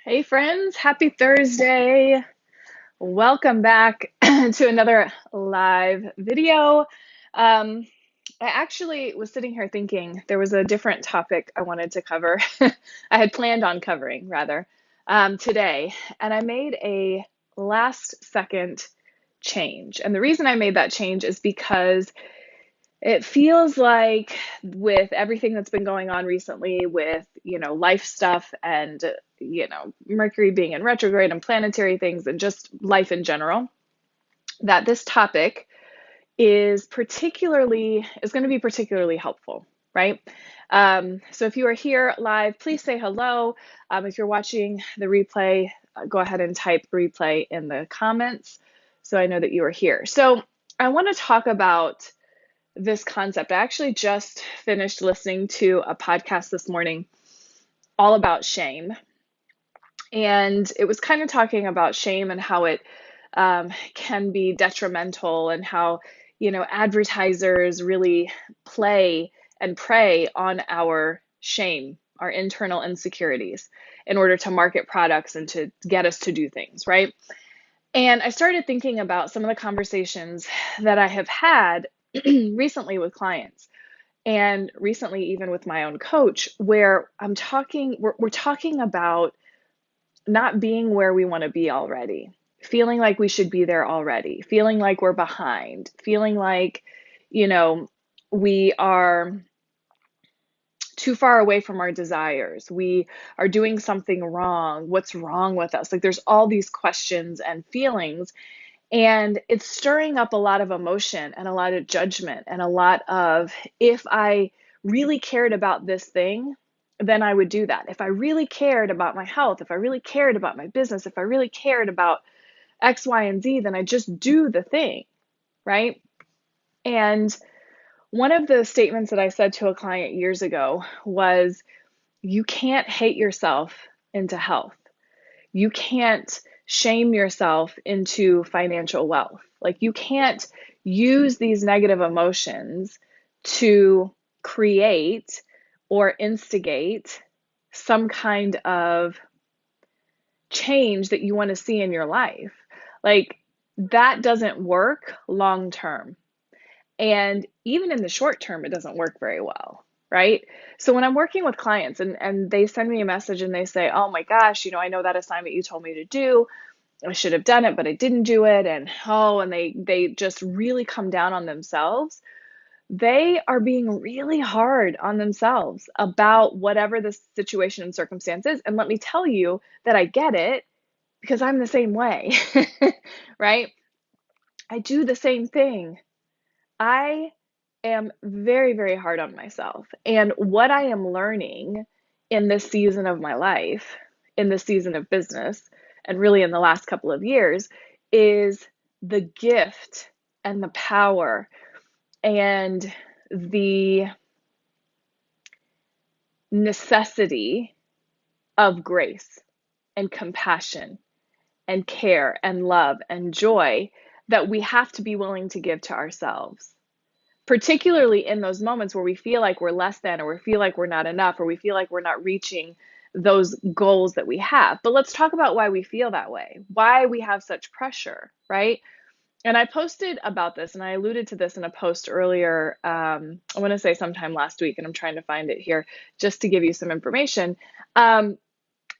Hey friends, happy Thursday. Welcome back to another live video. Um, I actually was sitting here thinking there was a different topic I wanted to cover. I had planned on covering rather today, and I made a last second change. And the reason I made that change is because it feels like with everything that's been going on recently with, life stuff and, Mercury being in retrograde and planetary things and just life in general, that this topic is going to be particularly helpful, right? So if you are here live, please say hello. If you're watching the replay, go ahead and type replay in the comments so I know that you are here. So I want to talk about this concept. I actually just finished listening to a podcast this morning all about shame. And it was kind of talking about shame and how it can be detrimental and how, advertisers really play and prey on our shame, our internal insecurities, in order to market products and to get us to do things, right? And I started thinking about some of the conversations that I have had recently with clients and recently even with my own coach where we're talking about not being where we want to be already, feeling like we should be there already, feeling like we're behind, feeling like, you know, we are too far away from our desires. We are doing something wrong. What's wrong with us? Like there's all these questions and feelings, and it's stirring up a lot of emotion and a lot of judgment and a lot of, if I really cared about this thing, then I would do that. If I really cared about my health, if I really cared about my business, if I really cared about X, Y, and Z, then I just do the thing, right? And one of the statements that I said to a client years ago was, you can't hate yourself into health. You can't shame yourself into financial wealth. Like you can't use these negative emotions to create or instigate some kind of change that you want to see in your life. Like that doesn't work long term. And even in the short term, it doesn't work very well, right? So when I'm working with clients and they send me a message and they say, oh my gosh, I know that assignment you told me to do. I should have done it, but I didn't do it. And they just really come down on themselves. They are being really hard on themselves about whatever the situation and circumstance is. And let me tell you that I get it because I'm the same way, right? I do the same thing. I am very, very hard on myself. And what I am learning in this season of my life, in this season of business, and really in the last couple of years, is the gift and the power and the necessity of grace and compassion and care and love and joy that we have to be willing to give to ourselves, particularly in those moments where we feel like we're less than, or we feel like we're not enough, or we feel like we're not reaching those goals that we have. But let's talk about why we feel that way, why we have such pressure, right? And I posted about this and I alluded to this in a post earlier, I want to say sometime last week, and I'm trying to find it here just to give you some information.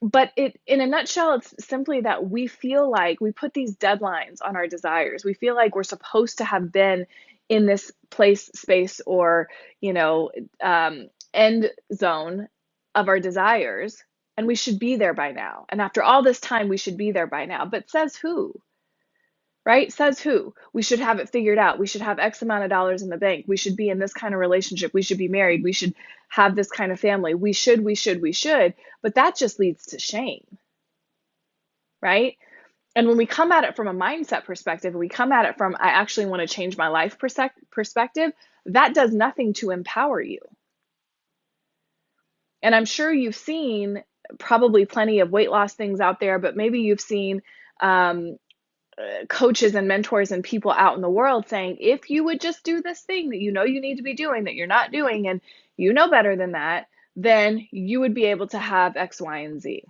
But in a nutshell, it's simply that we feel like we put these deadlines on our desires. We feel like we're supposed to have been in this place, space, or, end zone of our desires, and we should be there by now. And after all this time, we should be there by now. But says who? Right? Says who? We should have it figured out. We should have X amount of dollars in the bank. We should be in this kind of relationship. We should be married. We should have this kind of family. We should. But that just leads to shame, right? And when we come at it from a mindset perspective, we come at it from, I actually want to change my life perspective, that does nothing to empower you. And I'm sure you've seen probably plenty of weight loss things out there, but maybe you've seen coaches and mentors and people out in the world saying, if you would just do this thing that you know you need to be doing that you're not doing, and you know better than that, then you would be able to have X, Y, and Z.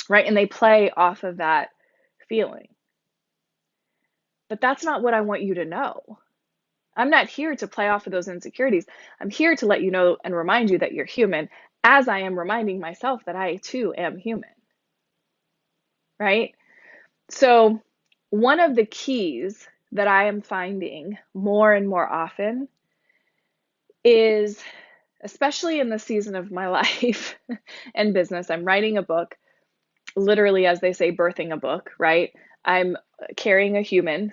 right? And they play off of that feeling. But that's not what I want you to know. I'm not here to play off of those insecurities. I'm here to let you know and remind you that you're human, as I am reminding myself that I too am human, right? So, one of the keys that I am finding more and more often is, especially in the season of my life and business, I'm writing a book, literally, as they say, birthing a book, right? I'm carrying a human,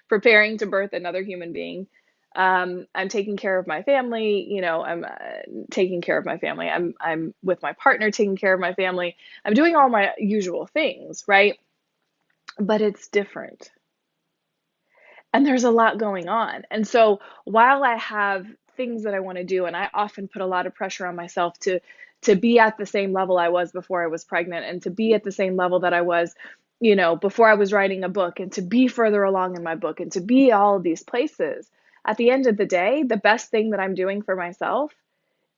preparing to birth another human being. I'm taking care of my family, I'm taking care of my family. I'm with my partner, taking care of my family. I'm doing all my usual things, right? But it's different. And there's a lot going on. And so while I have things that I want to do, and I often put a lot of pressure on myself to be at the same level I was before I was pregnant, and to be at the same level that I was, before I was writing a book, and to be further along in my book, and to be all of these places. At the end of the day, the best thing that I'm doing for myself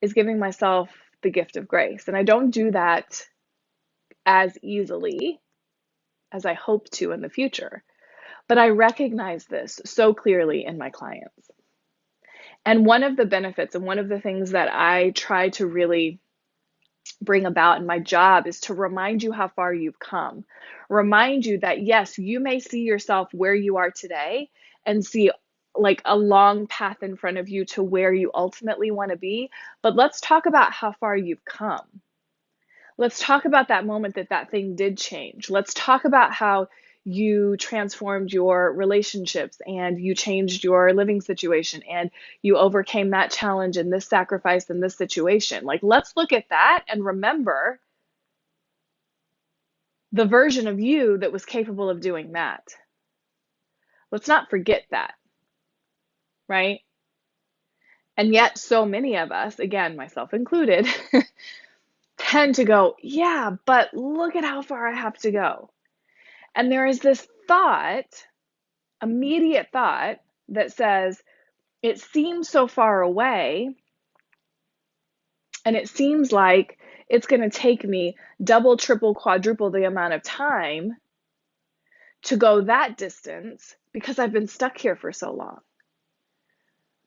is giving myself the gift of grace. And I don't do that as easily as I hope to in the future. But I recognize this so clearly in my clients. And one of the benefits and one of the things that I try to really bring about in my job is to remind you how far you've come. Remind you that, yes, you may see yourself where you are today and see like a long path in front of you to where you ultimately want to be. But let's talk about how far you've come. Let's talk about that moment that thing did change. Let's talk about how you transformed your relationships and you changed your living situation and you overcame that challenge and this sacrifice in this situation. Like, let's look at that and remember the version of you that was capable of doing that. Let's not forget that, right? And yet, so many of us, again, myself included, tend to go, yeah, but look at how far I have to go. And there is this thought, immediate thought, that says, it seems so far away, and it seems like it's going to take me double, triple, quadruple the amount of time to go that distance because I've been stuck here for so long.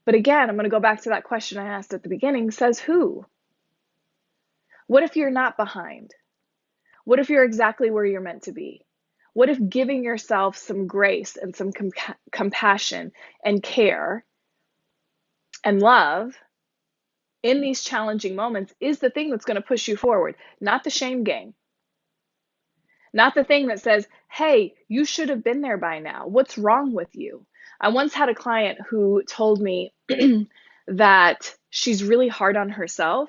But again, I'm going to go back to that question I asked at the beginning, says who? What if you're not behind? What if you're exactly where you're meant to be? What if giving yourself some grace and some compassion and care and love in these challenging moments is the thing that's going to push you forward, not the shame game, not the thing that says, hey, you should have been there by now. What's wrong with you? I once had a client who told me that she's really hard on herself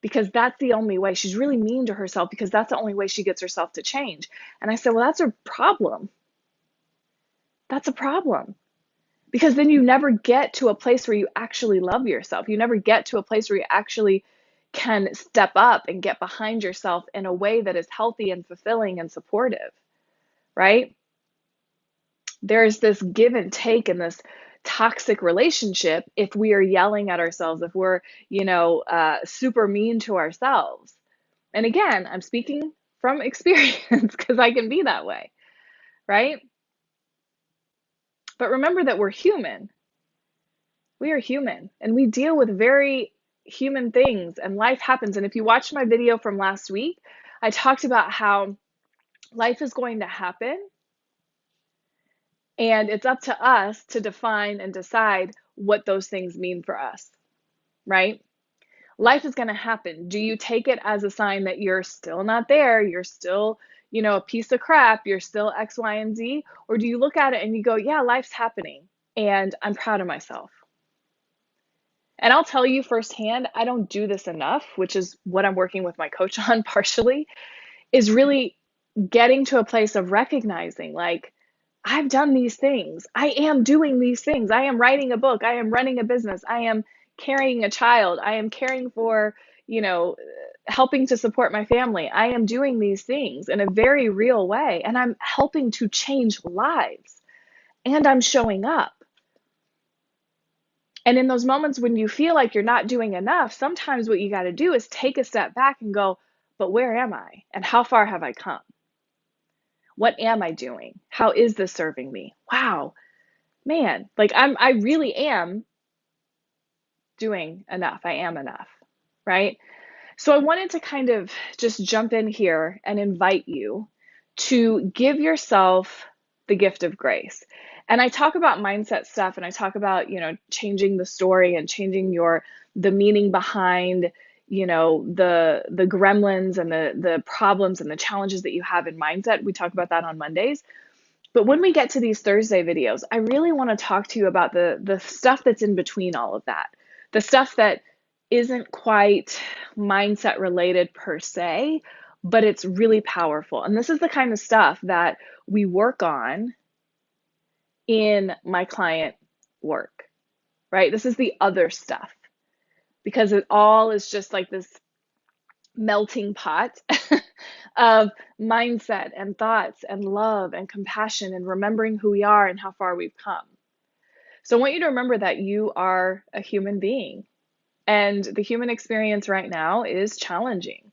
because that's the only way. She's really mean to herself because that's the only way she gets herself to change. And I said, well, that's a problem. That's a problem. Because then you never get to a place where you actually love yourself. You never get to a place where you actually can step up and get behind yourself in a way that is healthy and fulfilling and supportive, right? There's this give and take in this toxic relationship if we are yelling at ourselves, if we're, super mean to ourselves. And again, I'm speaking from experience because I can be that way, right? But remember that we're human. We are human and we deal with very human things and life happens. And if you watched my video from last week, I talked about how life is going to happen and it's up to us to define and decide what those things mean for us, right? Life is going to happen. Do you take it as a sign that you're still not there? You're still, a piece of crap. You're still X, Y, and Z? Or do you look at it and you go, yeah, life's happening and I'm proud of myself? And I'll tell you firsthand, I don't do this enough, which is what I'm working with my coach on partially, is really getting to a place of recognizing, like, I've done these things. I am doing these things. I am writing a book. I am running a business. I am carrying a child. I am caring for, helping to support my family. I am doing these things in a very real way, and I'm helping to change lives, and I'm showing up. And in those moments when you feel like you're not doing enough, sometimes what you got to do is take a step back and go, but where am I? And how far have I come? What am I doing? How is this serving me? Wow, man, like I really am doing enough. I am enough, right? So I wanted to kind of just jump in here and invite you to give yourself the gift of grace. And I talk about mindset stuff, and I talk about, changing the story and changing the meaning behind, the gremlins and the problems and the challenges that you have in mindset. We talk about that on Mondays. But when we get to these Thursday videos, I really want to talk to you about the stuff that's in between all of that. The stuff that isn't quite mindset related per se, but it's really powerful. And this is the kind of stuff that we work on in my client work, right? This is the other stuff, because it all is just like this melting pot of mindset and thoughts and love and compassion and remembering who we are and how far we've come. So I want you to remember that you are a human being, and the human experience right now is challenging,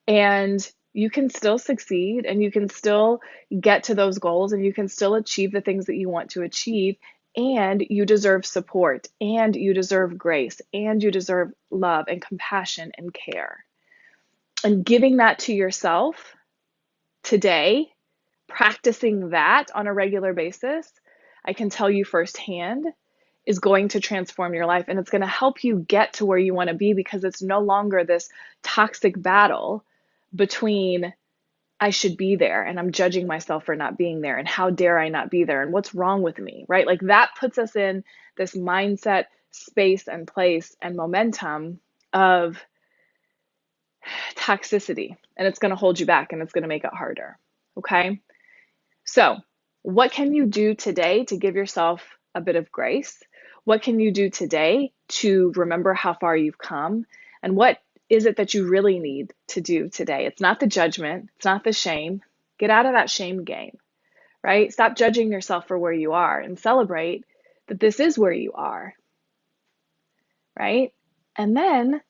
and you can still succeed, and you can still get to those goals, and you can still achieve the things that you want to achieve. And you deserve support, and you deserve grace, and you deserve love and compassion and care. And giving that to yourself today, practicing that on a regular basis, I can tell you firsthand, is going to transform your life, and it's going to help you get to where you want to be, because it's no longer this toxic battle between I should be there and I'm judging myself for not being there, and how dare I not be there, and what's wrong with me, right? Like that puts us in this mindset space and place and momentum of toxicity, and it's going to hold you back, and it's going to make it harder. Okay? So, what can you do today to give yourself a bit of grace? What can you do today to remember how far you've come? And what is it that you really need to do today? It's not the judgment, it's not the shame. Get out of that shame game, right? Stop judging yourself for where you are and celebrate that this is where you are, right? And then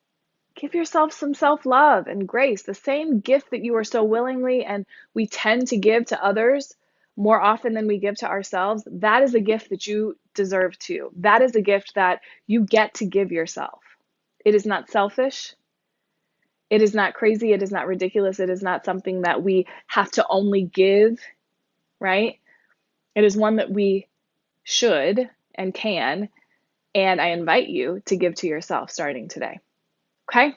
give yourself some self-love and grace, the same gift that you are so willingly and we tend to give to others more often than we give to ourselves. That is a gift that you deserve too. That is a gift that you get to give yourself. It is not selfish. It is not crazy. It is not ridiculous. It is not something that we have to only give, right? It is one that we should and can, and I invite you to give to yourself starting today. Okay?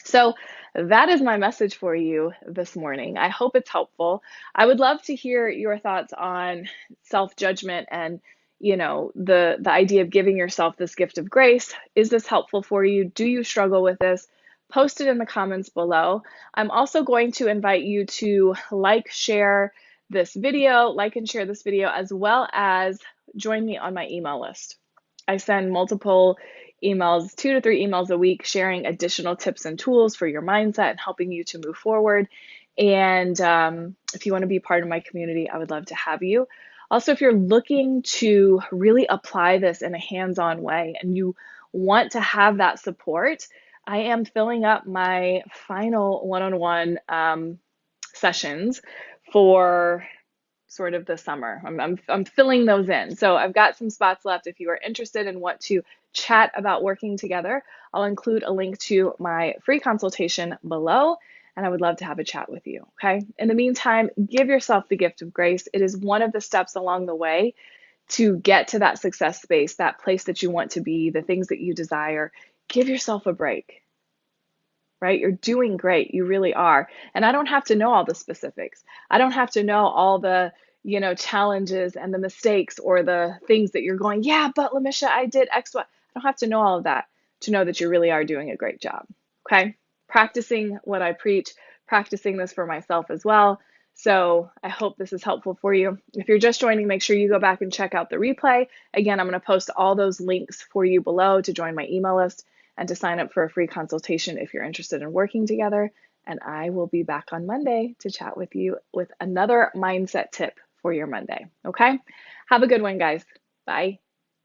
So that is my message for you this morning. I hope it's helpful. I would love to hear your thoughts on self-judgment and, the idea of giving yourself this gift of grace. Is this helpful for you? Do you struggle with this? Post it in the comments below. I'm also going to invite you to like and share this video, as well as join me on my email list. I send multiple emails, 2 to 3 emails a week, sharing additional tips and tools for your mindset and helping you to move forward. And if you want to be part of my community, I would love to have you. Also, if you're looking to really apply this in a hands-on way and you want to have that support, I am filling up my final one-on-one sessions for sort of the summer. I'm filling those in. So I've got some spots left. If you are interested and want to chat about working together, I'll include a link to my free consultation below, and I would love to have a chat with you. Okay. In the meantime, give yourself the gift of grace. It is one of the steps along the way to get to that success space, that place that you want to be, the things that you desire. Give yourself a break. Right? You're doing great. You really are. And I don't have to know all the specifics. I don't have to know all the, challenges and the mistakes or the things that you're going, yeah, but Lamisha, I did X, Y. I don't have to know all of that to know that you really are doing a great job. Okay? Practicing what I preach, practicing this for myself as well. So I hope this is helpful for you. If you're just joining, make sure you go back and check out the replay. Again, I'm going to post all those links for you below to join my email list and to sign up for a free consultation if you're interested in working together. And I will be back on Monday to chat with you with another mindset tip for your Monday. Okay? Have a good one, guys. Bye.